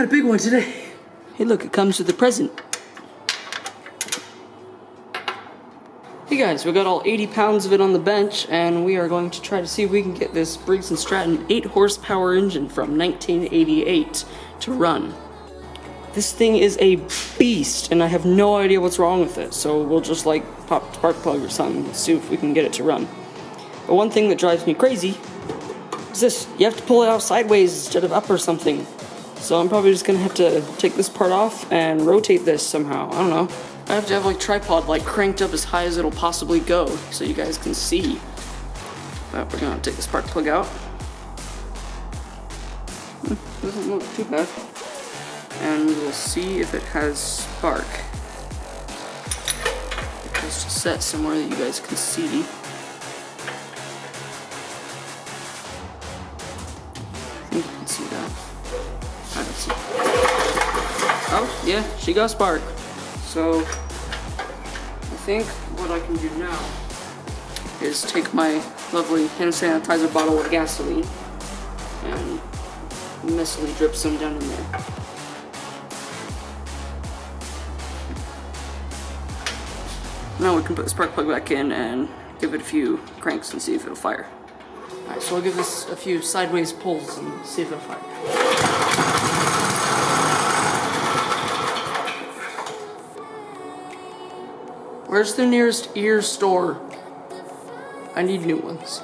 got a big one today. Hey look, it comes with a present. Hey guys, we got all 80 pounds of it on the bench, and we are going to try to see if we can get this Briggs and Stratton 8 horsepower engine from 1988 to run. This thing is a beast, and I have no idea what's wrong with it, so we'll just like pop a spark plug or something and see if we can get it to run. But one thing that drives me crazy is this. You have to pull it out sideways instead of up or something. So I'm probably just gonna have to take this part off and rotate this somehow. I don't know. I have to have like tripod like cranked up as high as it'll possibly go so you guys can see. But we're gonna take the spark plug out. Doesn't look too bad. And we'll see if it has spark. Just set somewhere that you guys can see. I think you can see that. I don't see. Oh, yeah, she got spark. So, I think what I can do now is take my lovely hand sanitizer bottle of gasoline and messily drip some down in there. Now we can put the spark plug back in and give it a few cranks and see if it'll fire. Alright, so I'll give this a few sideways pulls and see if it'll fire. Where's the nearest ear store? I need new ones.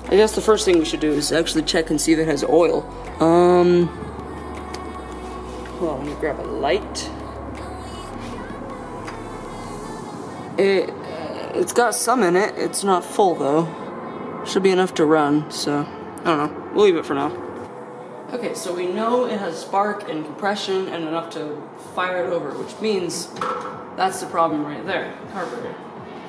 I guess the first thing we should do is actually check and see if it has oil. Hold on, let me grab a light. It's got some in it. It's not full though. Should be enough to run, so I don't know. We'll leave it for now. Okay, so we know it has spark and compression and enough to fire it over, which means that's the problem right there, carburetor.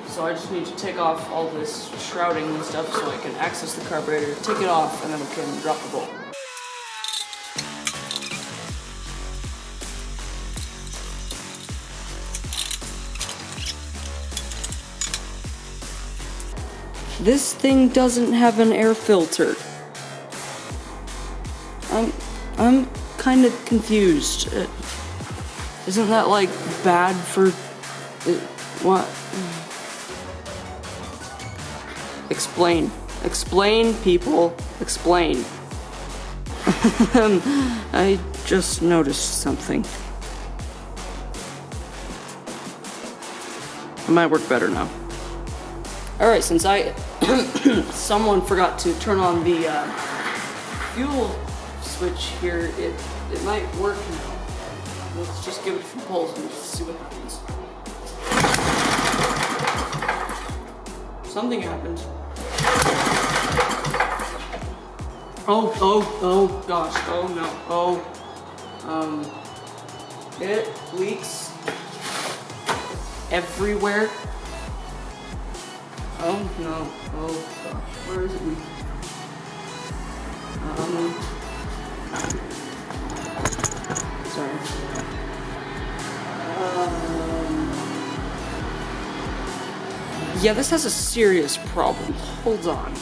So I just need to take off all this shrouding and stuff so I can access the carburetor, take it off, and then we can drop the bolt. This thing doesn't have an air filter. I'm kind of confused. Isn't that like bad for what? Explain. Explain, people. Explain. I just noticed something. It might work better now. Alright, since someone forgot to turn on the fuel switch here, it might work now. Let's just give it a few pulls and see what happens. Something happened. Oh gosh, oh no, it leaks everywhere. Oh no, oh gosh, where is it leaking? Sorry. Yeah, this has a serious problem. Hold on.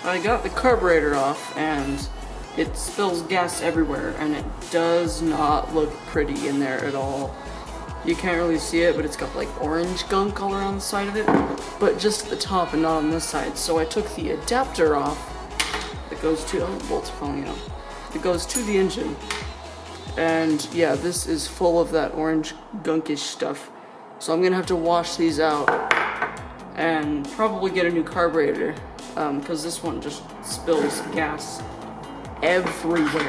I got the carburetor off and it spills gas everywhere and it does not look pretty in there at all. You can't really see it, but it's got like orange gunk all around the side of it, but just at the top and not on this side. So I took the adapter off that goes to, oh, the bolts are falling out. It goes to the engine. And yeah, this is full of that orange gunkish stuff. So I'm gonna have to wash these out and probably get a new carburetor, because this one just spills gas everywhere.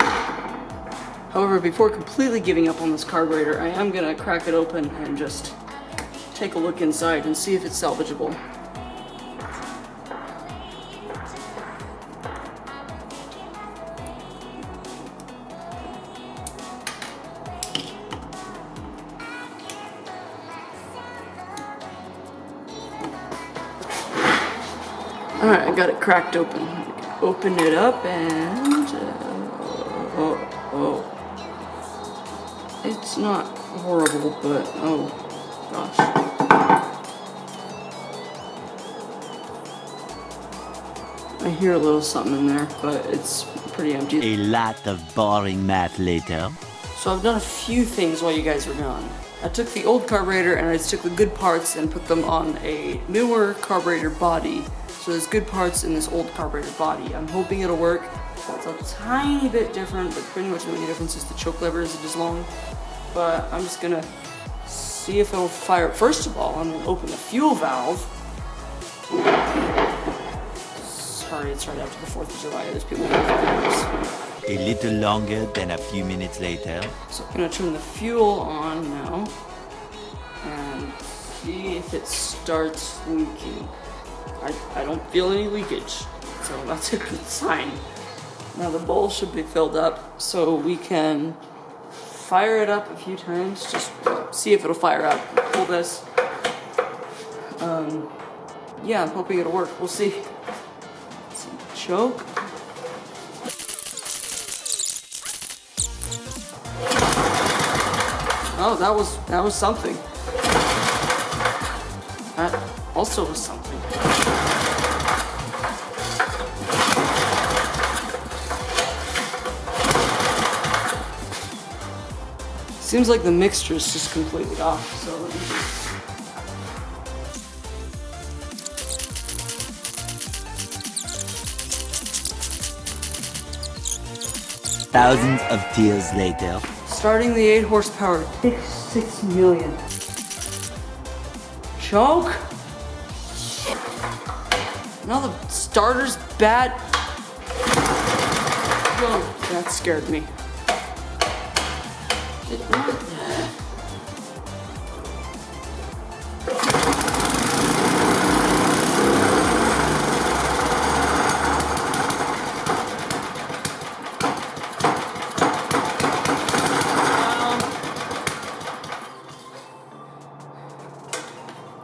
However, before completely giving up on this carburetor, I am gonna crack it open and just take a look inside and see if it's salvageable. Alright, I got it cracked open. Open it up and... It's not horrible, but oh gosh. I hear a little something in there, but it's pretty empty. A lot of boring math later. So I've done a few things while you guys were gone. I took the old carburetor and I took the good parts and put them on a newer carburetor body. So there's good parts in this old carburetor body. I'm hoping it'll work. It's a tiny bit different, but pretty much the only difference is the choke lever isn't as long. But I'm just gonna see if it'll fire. First of all, I'm gonna open the fuel valve. Sorry, it's right after the 4th of July. There's people making fireworks. A little longer than a few minutes later. So I'm gonna turn the fuel on now and see if it starts leaking. I don't feel any leakage, so that's a good sign. Now the bowl should be filled up, so we can fire it up a few times, just see if it'll fire up. Pull this. Yeah, I'm hoping it'll work. We'll see. Let's see. Choke. Oh, that was something. That also was something. Seems like the mixture is just completely off, so let me just... Thousands of tears later. Starting the 8 horsepower, 6 million. Choke? Now the starter's bad. Whoa, that scared me. It not.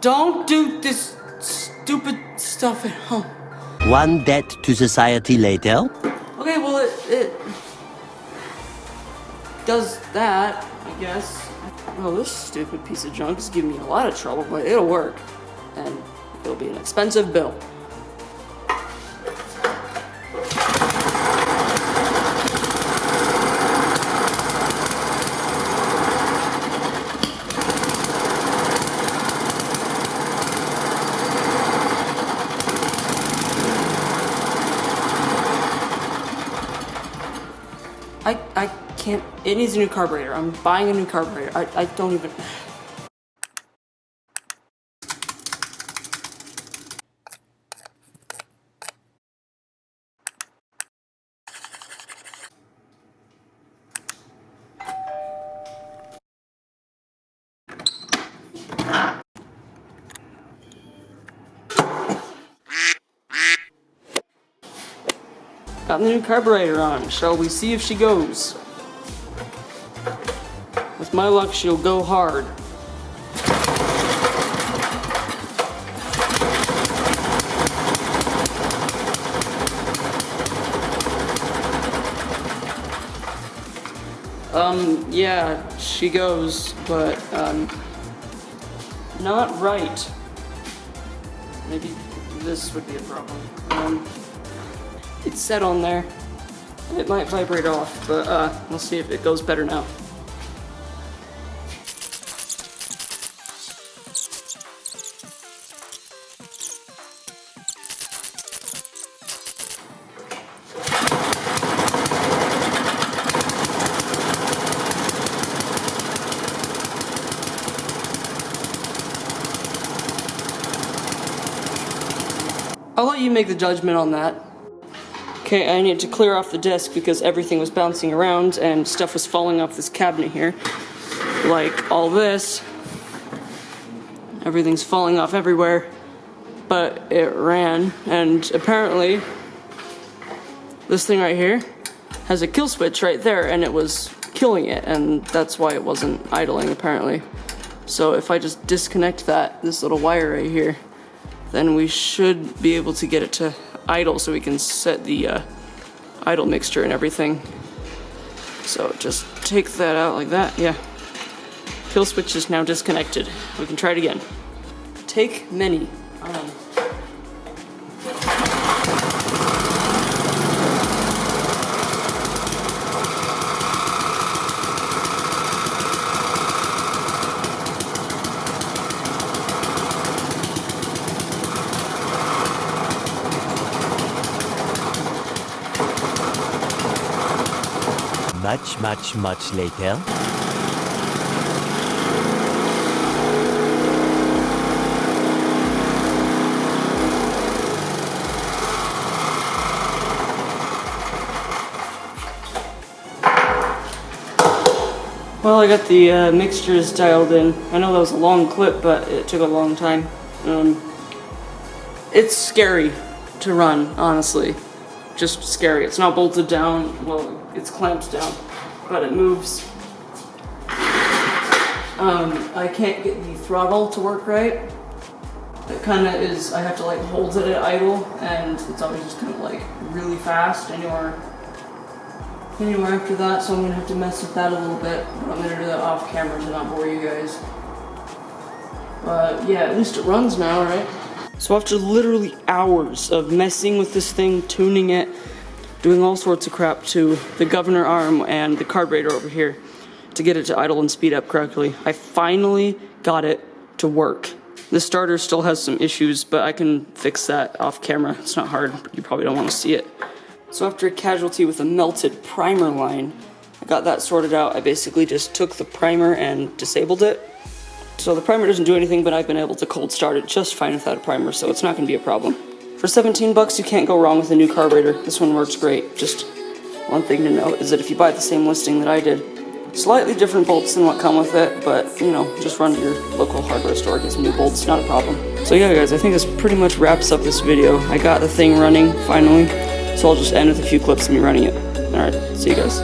Don't do this stupid stuff at home. One debt to society later. Okay, well it does that, I guess. Well, this stupid piece of junk is giving me a lot of trouble, but it'll work. And it'll be an expensive bill. I can't, it needs a new carburetor. I'm buying a new carburetor. I don't even... Got the new carburetor on. Shall we see if she goes? With my luck, she'll go hard. Yeah, she goes, but, not right. Maybe this would be a problem. It's set on there. It might vibrate off, but we'll see if it goes better now. I'll let you make the judgment on that. Okay, I need to clear off the disc because everything was bouncing around and stuff was falling off this cabinet here. Like all this. Everything's falling off everywhere. But it ran, and apparently this thing right here has a kill switch right there, and it was killing it, and that's why it wasn't idling apparently. So if I just disconnect this little wire right here, then we should be able to get it to idle so we can set the idle mixture and everything. So just take that out like that, yeah. Kill switch is now disconnected. We can try it again. Take many. Much, much, much later. Well, I got the mixtures dialed in. I know that was a long clip, but it took a long time. It's scary to run, honestly. Just scary. It's not bolted down. Well, it's clamped down, but it moves. I can't get the throttle to work right. It kind of is, I have to like hold it at idle, and it's always just kind of like really fast anywhere after that, so I'm gonna have to mess with that a little bit. But I'm gonna do that off camera to not bore you guys. But yeah, at least it runs now, right? So after literally hours of messing with this thing, tuning it, doing all sorts of crap to the governor arm and the carburetor over here to get it to idle and speed up correctly, I finally got it to work. The starter still has some issues, but I can fix that off camera. It's not hard, but you probably don't want to see it. So after a casualty with a melted primer line, I got that sorted out. I basically just took the primer and disabled it. So the primer doesn't do anything, but I've been able to cold start it just fine without a primer, so it's not going to be a problem. For 17 bucks, you can't go wrong with a new carburetor. This one works great. Just one thing to note is that if you buy the same listing that I did, slightly different bolts than what come with it, but you know, just run to your local hardware store, get some new bolts, not a problem. So yeah guys, I think this pretty much wraps up this video. I got the thing running finally. So I'll just end with a few clips of me running it. Alright, see you guys.